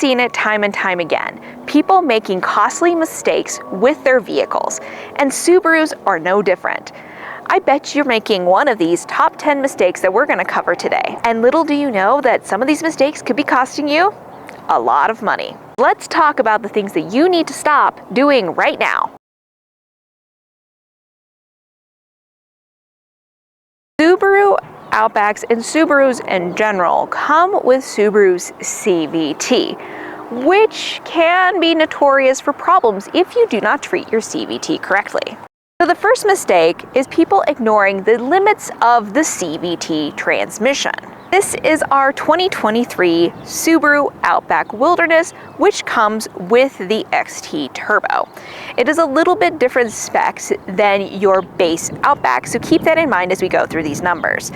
seen it time and time again. People making costly mistakes with their vehicles, and Subarus are no different. I bet you're making one of these top 10 mistakes that we're going to cover today. And little do you know that some of these mistakes could be costing you a lot of money. Let's talk about the things that you need to stop doing right now. Subaru Outbacks and Subarus in general come with Subaru's CVT, which can be notorious for problems if you do not treat your CVT correctly. So the first mistake is people ignoring the limits of the CVT transmission. This is our 2023 Subaru Outback Wilderness, which comes with the XT Turbo. It is a little bit different specs than your base Outback, so keep that in mind as we go through these numbers.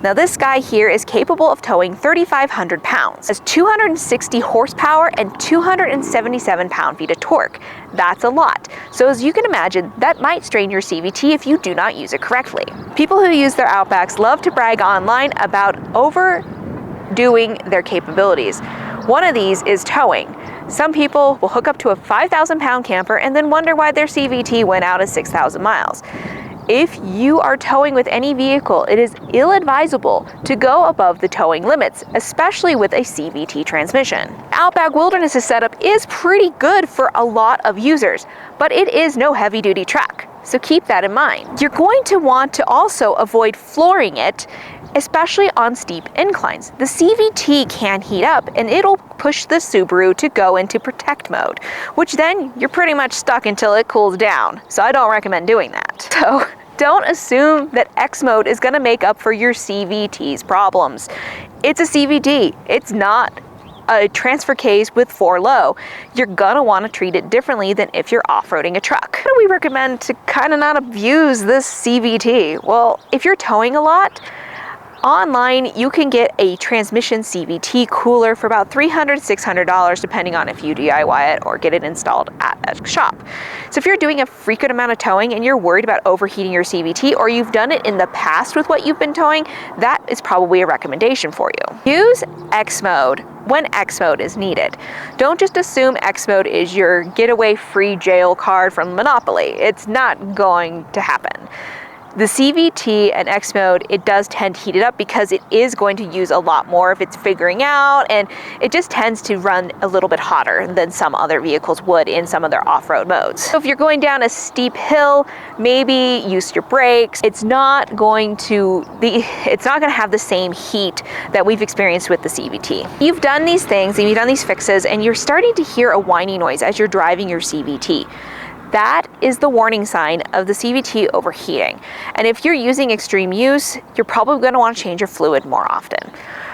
Now this guy here is capable of towing 3,500 pounds, has 260 horsepower and 277 pound-feet of torque. That's a lot. So as you can imagine, that might strain your CVT if you do not use it correctly. People who use their Outbacks love to brag online about overdoing their capabilities. One of these is towing. Some people will hook up to a 5,000 pound camper and then wonder why their CVT went out at 6,000 miles. If you are towing with any vehicle, it is ill-advisable to go above the towing limits, especially with a CVT transmission. Outback Wilderness's setup is pretty good for a lot of users, but it is no heavy-duty truck, so keep that in mind. You're going to want to also avoid flooring it, especially on steep inclines. The CVT can heat up and it'll push the Subaru to go into protect mode, which then you're pretty much stuck until it cools down. So I don't recommend doing that. So don't assume that X mode is gonna make up for your CVT's problems. It's a CVT, it's not a transfer case with 4 low. You're gonna wanna treat it differently than if you're off-roading a truck. How do we recommend to kind of not abuse this CVT? Well, if you're towing a lot, online, you can get a transmission CVT cooler for about $300, $600, depending on if you DIY it or get it installed at a shop. So if you're doing a frequent amount of towing and you're worried about overheating your CVT, or you've done it in the past with what you've been towing, that is probably a recommendation for you. Use X mode when X mode is needed. Don't just assume X mode is your getaway free jail card from Monopoly. It's not going to happen. The CVT and X mode, it does tend to heat it up because it is going to use a lot more if it's figuring out, and it just tends to run a little bit hotter than some other vehicles would in some of their off-road modes. So if you're going down a steep hill, maybe use your brakes. It's not going to have the same heat that we've experienced with the CVT. You've done these things and you've done these fixes and you're starting to hear a whining noise as you're driving your CVT. That is the warning sign of the CVT overheating. And if you're using extreme use, you're probably going to want to change your fluid more often.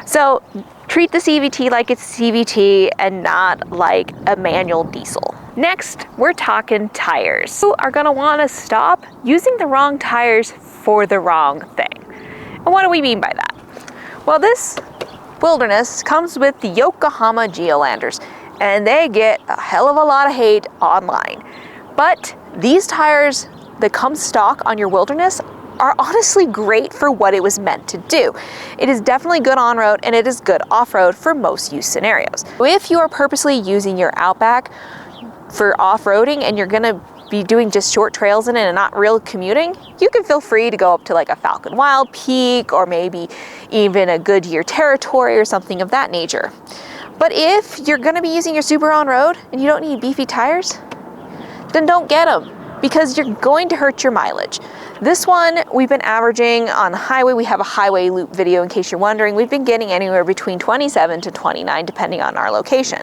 So treat the CVT like it's CVT and not like a manual diesel. Next, we're talking tires. You are going to want to stop using the wrong tires for the wrong thing. And what do we mean by that? Well, this Wilderness comes with the Yokohama Geolanders, and they get a hell of a lot of hate online. But these tires that come stock on your Wilderness are honestly great for what it was meant to do. It is definitely good on-road and it is good off-road for most use scenarios. If you are purposely using your Outback for off-roading and you're gonna be doing just short trails in it and not real commuting, you can feel free to go up to like a Falcon Wild Peak or maybe even a Goodyear Territory or something of that nature. But if you're gonna be using your Subaru on-road and you don't need beefy tires, then don't get them because you're going to hurt your mileage. This one, we've been averaging on the highway. We have a highway loop video in case you're wondering. We've been getting anywhere between 27 to 29 depending on our location.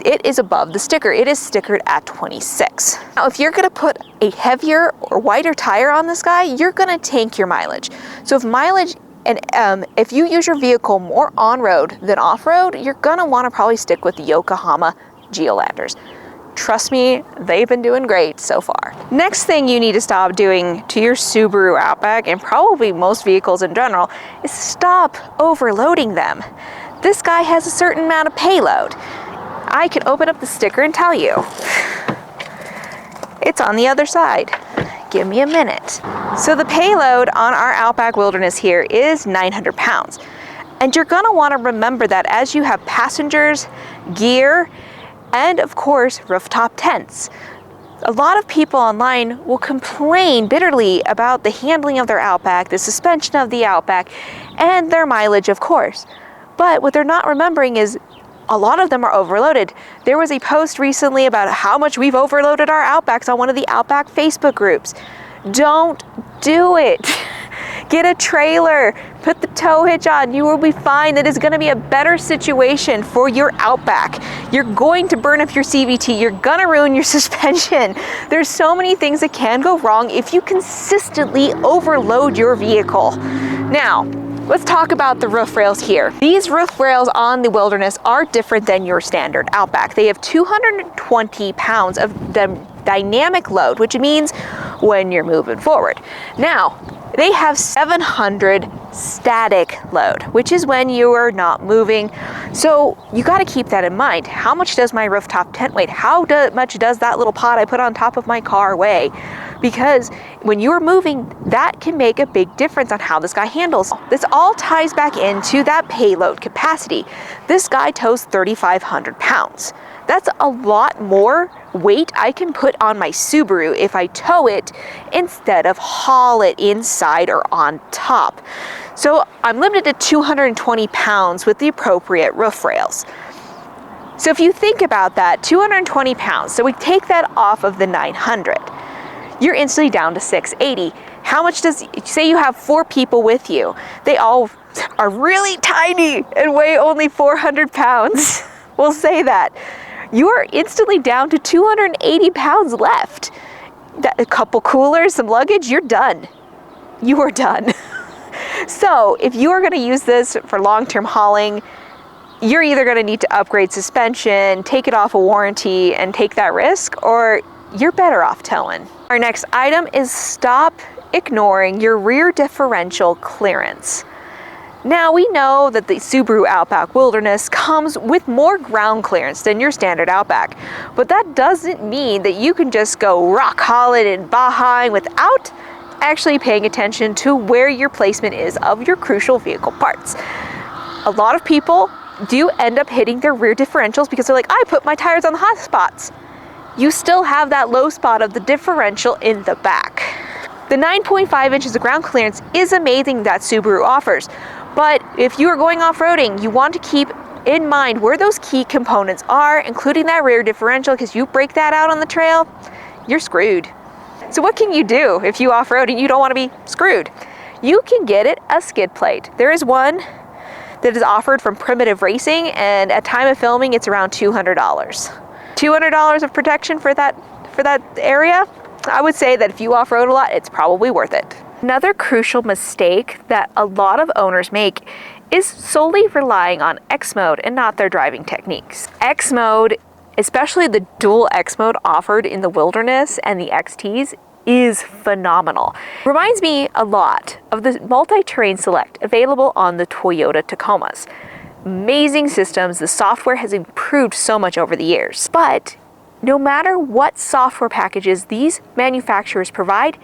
It is above the sticker. It is stickered at 26. Now, if you're gonna put a heavier or wider tire on this guy, you're gonna tank your mileage. So if you use your vehicle more on-road than off-road, you're gonna wanna probably stick with the Yokohama Geolanders. Trust me, they've been doing great so far. Next thing you need to stop doing to your Subaru Outback, and probably most vehicles in general, is stop overloading them. This guy has a certain amount of payload. I can open up the sticker and tell you. It's on the other side. Give me a minute. So the payload on our Outback Wilderness here is 900 pounds. And you're gonna wanna remember that as you have passengers, gear, and of course, rooftop tents. A lot of people online will complain bitterly about the handling of their Outback, the suspension of the Outback, and their mileage, of course. But what they're not remembering is a lot of them are overloaded. There was a post recently about how much we've overloaded our Outbacks on one of the Outback Facebook groups. Don't do it. Get a trailer, put the tow hitch on, you will be fine. That is gonna be a better situation for your Outback. You're going to burn up your CVT, you're gonna ruin your suspension. There's so many things that can go wrong if you consistently overload your vehicle. Now, let's talk about the roof rails here. These roof rails on the Wilderness are different than your standard Outback. They have 220 pounds of dynamic load, which means when you're moving forward. Now, they have 700 static load, which is when you are not moving. So you got to keep that in mind. How much does my rooftop tent weigh? How much does that little pod I put on top of my car weigh? Because when you are moving, that can make a big difference on how this guy handles. This all ties back into that payload capacity. This guy tows 3,500 pounds. That's a lot more weight I can put on my Subaru if I tow it instead of haul it inside or on top. So I'm limited to 220 pounds with the appropriate roof rails. So if you think about that, 220 pounds, so we take that off of the 900, you're instantly down to 680. How much does, say you have 4 people with you, they all are really tiny and weigh only 400 pounds. We'll say that. You are instantly down to 280 pounds left. A couple coolers, some luggage, you're done. You are done. So if you are gonna use this for long-term hauling, you're either gonna need to upgrade suspension, take it off a warranty, and take that risk, or you're better off towing. Our next item is stop ignoring your rear differential clearance. Now we know that the Subaru Outback Wilderness comes with more ground clearance than your standard Outback, but that doesn't mean that you can just go rock hauling and bajaing without actually paying attention to where your placement is of your crucial vehicle parts. A lot of people do end up hitting their rear differentials because they're like, I put my tires on the hot spots. You still have that low spot of the differential in the back. The 9.5 inches of ground clearance is amazing that Subaru offers. But if you are going off-roading, you want to keep in mind where those key components are, including that rear differential, because you break that out on the trail, you're screwed. So what can you do if you off-road and you don't want to be screwed? You can get it a skid plate. There is one that is offered from Primitive Racing, and at time of filming, it's around $200. $200 of protection for that area? I would say that if you off-road a lot, it's probably worth it. Another crucial mistake that a lot of owners make is solely relying on X mode and not their driving techniques. X mode, especially the dual X mode offered in the Wilderness and the XTs, is phenomenal. Reminds me a lot of the multi-terrain select available on the Toyota Tacomas. Amazing systems, the software has improved so much over the years. But no matter what software packages these manufacturers provide,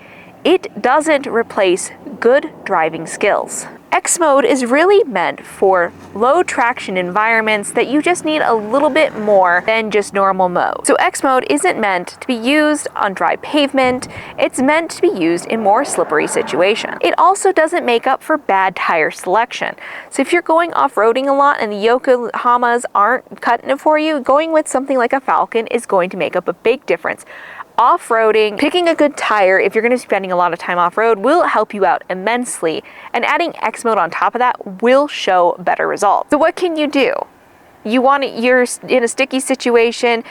it doesn't replace good driving skills. X mode is really meant for low traction environments that you just need a little bit more than just normal mode. So X mode isn't meant to be used on dry pavement, it's meant to be used in more slippery situations. It also doesn't make up for bad tire selection. So if you're going off-roading a lot and the Yokohamas aren't cutting it for you, going with something like a Falcon is going to make up a big difference. Off-roading, picking a good tire if you're going to be spending a lot of time off-road will help you out immensely, and adding X mode on top of that will show better results. So what can you do? You're in a sticky situation,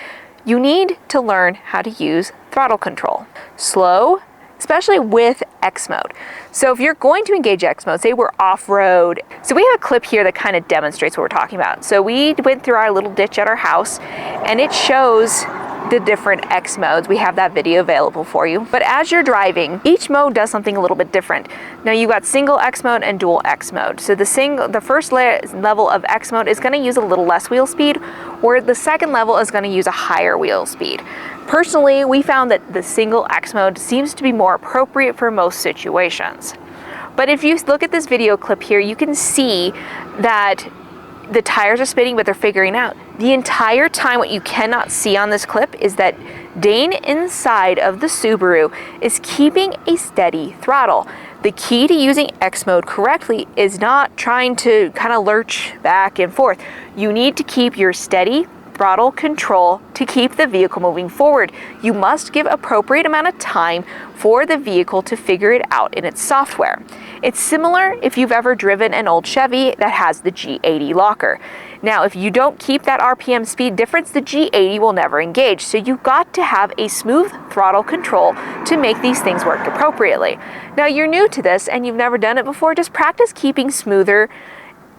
you need to learn how to use throttle control. Slow, especially with X mode. So if you're going to engage X mode, say we're off-road, so we have a clip here that kind of demonstrates what we're talking about. So we went through our little ditch at our house, and it shows the different X modes. We have that video available for you. But as you're driving, each mode does something a little bit different. Now you've got single X mode and dual X mode. So the first level of X mode is going to use a little less wheel speed, where the second level is going to use a higher wheel speed. Personally, we found that the single X mode seems to be more appropriate for most situations. But if you look at this video clip here, you can see that the tires are spinning, but they're figuring out. The entire time, what you cannot see on this clip is that Dane inside of the Subaru is keeping a steady throttle. The key to using X mode correctly is not trying to kind of lurch back and forth. You need to keep your steady throttle control to keep the vehicle moving forward. You must give appropriate amount of time for the vehicle to figure it out in its software. It's similar if you've ever driven an old Chevy that has the G80 locker. Now, if you don't keep that RPM speed difference, the G80 will never engage. So you've got to have a smooth throttle control to make these things work appropriately. Now, you're new to this and you've never done it before, just practice keeping smoother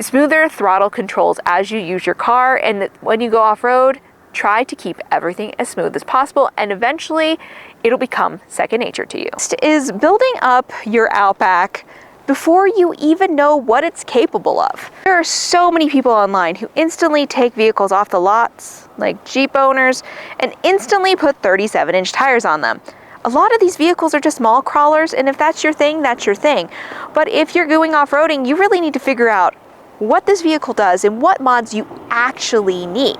throttle controls as you use your car, and when you go off-road, try to keep everything as smooth as possible, and eventually it'll become second nature to you. Next is building up your Outback before you even know what it's capable of. There are so many people online who instantly take vehicles off the lots, like Jeep owners, and instantly put 37-inch tires on them. A lot of these vehicles are just small crawlers, and if that's your thing, that's your thing. But if you're going off-roading, you really need to figure out what this vehicle does and what mods you actually need.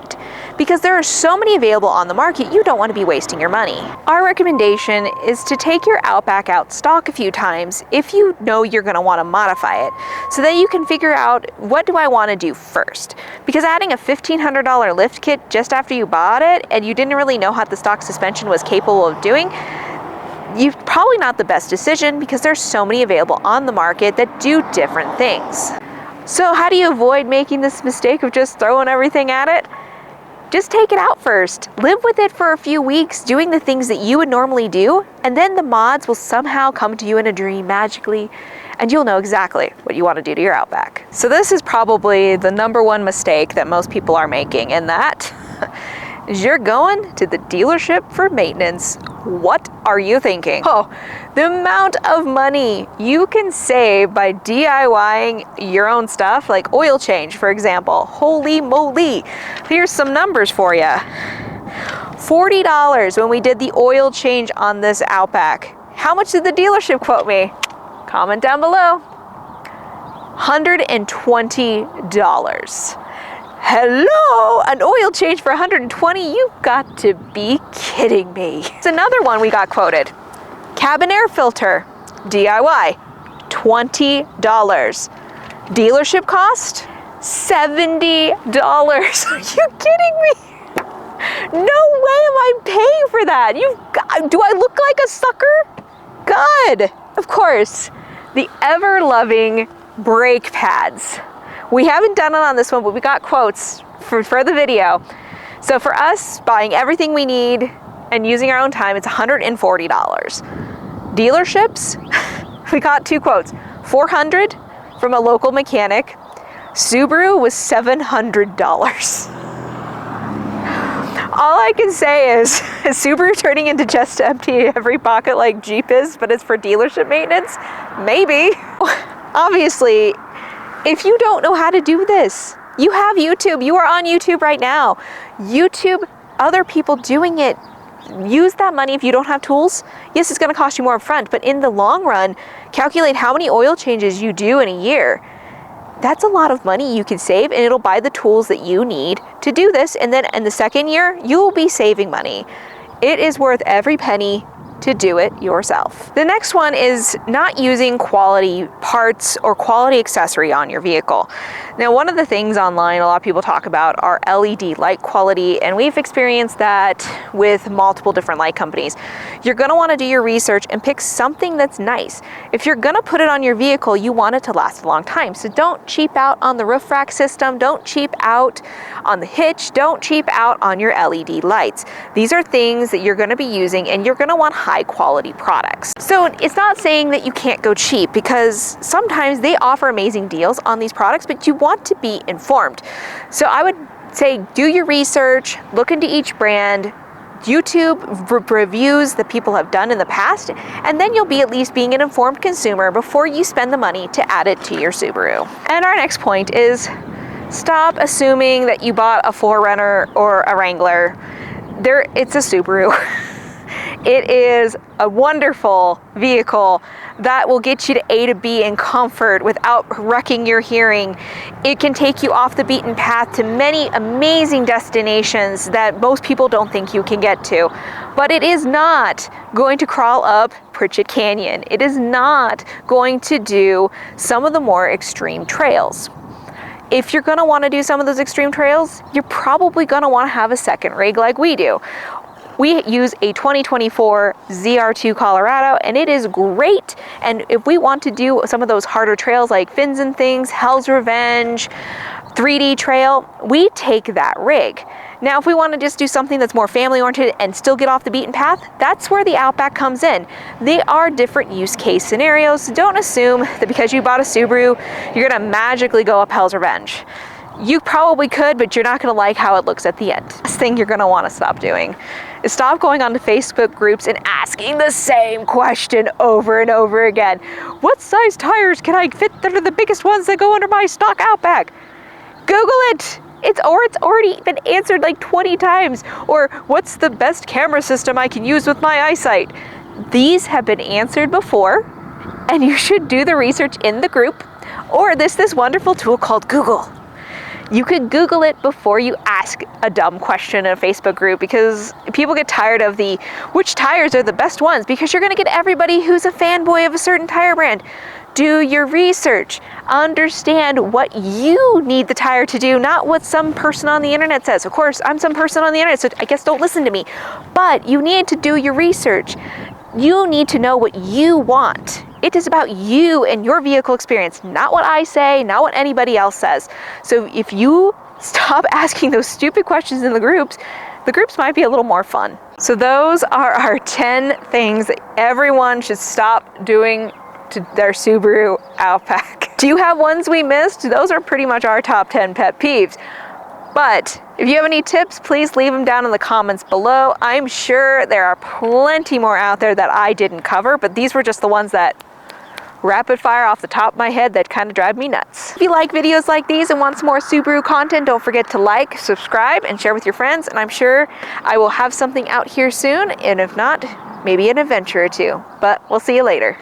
Because there are so many available on the market, you don't want to be wasting your money. Our recommendation is to take your Outback out stock a few times if you know you're going to want to modify it, so that you can figure out, what do I want to do first? Because adding a $1,500 lift kit just after you bought it and you didn't really know how the stock suspension was capable of doing, you're probably not the best decision, because there's so many available on the market that do different things. So how do you avoid making this mistake of just throwing everything at it? Just take it out first. Live with it for a few weeks, doing the things that you would normally do, and then the mods will somehow come to you in a dream magically, and you'll know exactly what you want to do to your Outback. So this is probably the #1 mistake that most people are making, and that is you're going to the dealership for maintenance. What are you thinking? Oh, the amount of money you can save by DIYing your own stuff, like oil change, for example. Holy moly. Here's some numbers for you. $40 when we did the oil change on this Outback. How much did the dealership quote me? Comment down below. $120. Hello, an oil change for $120? You've got to be kidding me. It's another one we got quoted. Cabin air filter, DIY, $20. Dealership cost, $70. Are you kidding me? No way am I paying for that. Do I look like a sucker? God. Of course, the ever-loving brake pads. We haven't done it on this one, but we got quotes for the video. So for us, buying everything we need and using our own time, it's $140. Dealerships, we got 2 quotes. $400 from a local mechanic. Subaru was $700. All I can say is Subaru turning into just to empty every pocket like Jeep is, but it's for dealership maintenance? Maybe. Obviously, if you don't know how to do this, you have YouTube. You are on YouTube right now. YouTube, other people doing it. Use that money if you don't have tools. Yes, it's going to cost you more up front, but in the long run, calculate how many oil changes you do in a year. That's a lot of money you can save, and it'll buy the tools that you need to do this. And then in the second year, you will be saving money. It is worth every penny to do it yourself. The next one is not using quality parts or quality accessory on your vehicle. Now, one of the things online a lot of people talk about are LED light quality, and we've experienced that with multiple different light companies. You're gonna wanna do your research and pick something that's nice. If you're gonna put it on your vehicle, you want it to last a long time. So don't cheap out on the roof rack system, don't cheap out on the hitch, don't cheap out on your LED lights. These are things that you're gonna be using, and you're gonna want high quality products. So it's not saying that you can't go cheap, because sometimes they offer amazing deals on these products, but you want to be informed. So I would say do your research, look into each brand, YouTube reviews that people have done in the past, and then you'll be at least being an informed consumer before you spend the money to add it to your Subaru. And our next point is stop assuming that you bought a 4Runner or a Wrangler. It's a Subaru. It is a wonderful vehicle that will get you to A to B in comfort without wrecking your hearing. It can take you off the beaten path to many amazing destinations that most people don't think you can get to. But it is not going to crawl up Pritchett Canyon. It is not going to do some of the more extreme trails. If you're gonna wanna do some of those extreme trails, you're probably gonna wanna have a second rig like we do. We use a 2024 ZR2 Colorado, and it is great. And if we want to do some of those harder trails like Fins and Things, Hell's Revenge, 3D Trail, we take that rig. Now, if we want to just do something that's more family-oriented and still get off the beaten path, that's where the Outback comes in. They are different use case scenarios, so don't assume that because you bought a Subaru, you're gonna magically go up Hell's Revenge. You probably could, but you're not gonna like how it looks at the end. Last thing you're gonna wanna stop doing is stop going onto Facebook groups and asking the same question over and over again. What size tires can I fit that are the biggest ones that go under my stock Outback? Google it. It's already been answered like 20 times. Or what's the best camera system I can use with my eyesight? These have been answered before, and you should do the research in the group. Or this wonderful tool called Google. You could Google it before you ask a dumb question in a Facebook group, because people get tired of the which tires are the best ones, because you're gonna get everybody who's a fanboy of a certain tire brand. Do your research. Understand what you need the tire to do, not what some person on the internet says. Of course, I'm some person on the internet, so I guess don't listen to me. But you need to do your research. You need to know what you want. It is about you and your vehicle experience, not what I say, not what anybody else says. So if you stop asking those stupid questions in the groups might be a little more fun. So those are our 10 things that everyone should stop doing to their Subaru Outback. Do you have ones we missed? Those are pretty much our top 10 pet peeves. But if you have any tips, please leave them down in the comments below. I'm sure there are plenty more out there that I didn't cover, but these were just the ones that rapid fire off the top of my head that kind of drive me nuts. If you like videos like these and want some more Subaru content, don't forget to like, subscribe, and share with your friends. And I'm sure I will have something out here soon. And if not, maybe an adventure or two. But we'll see you later.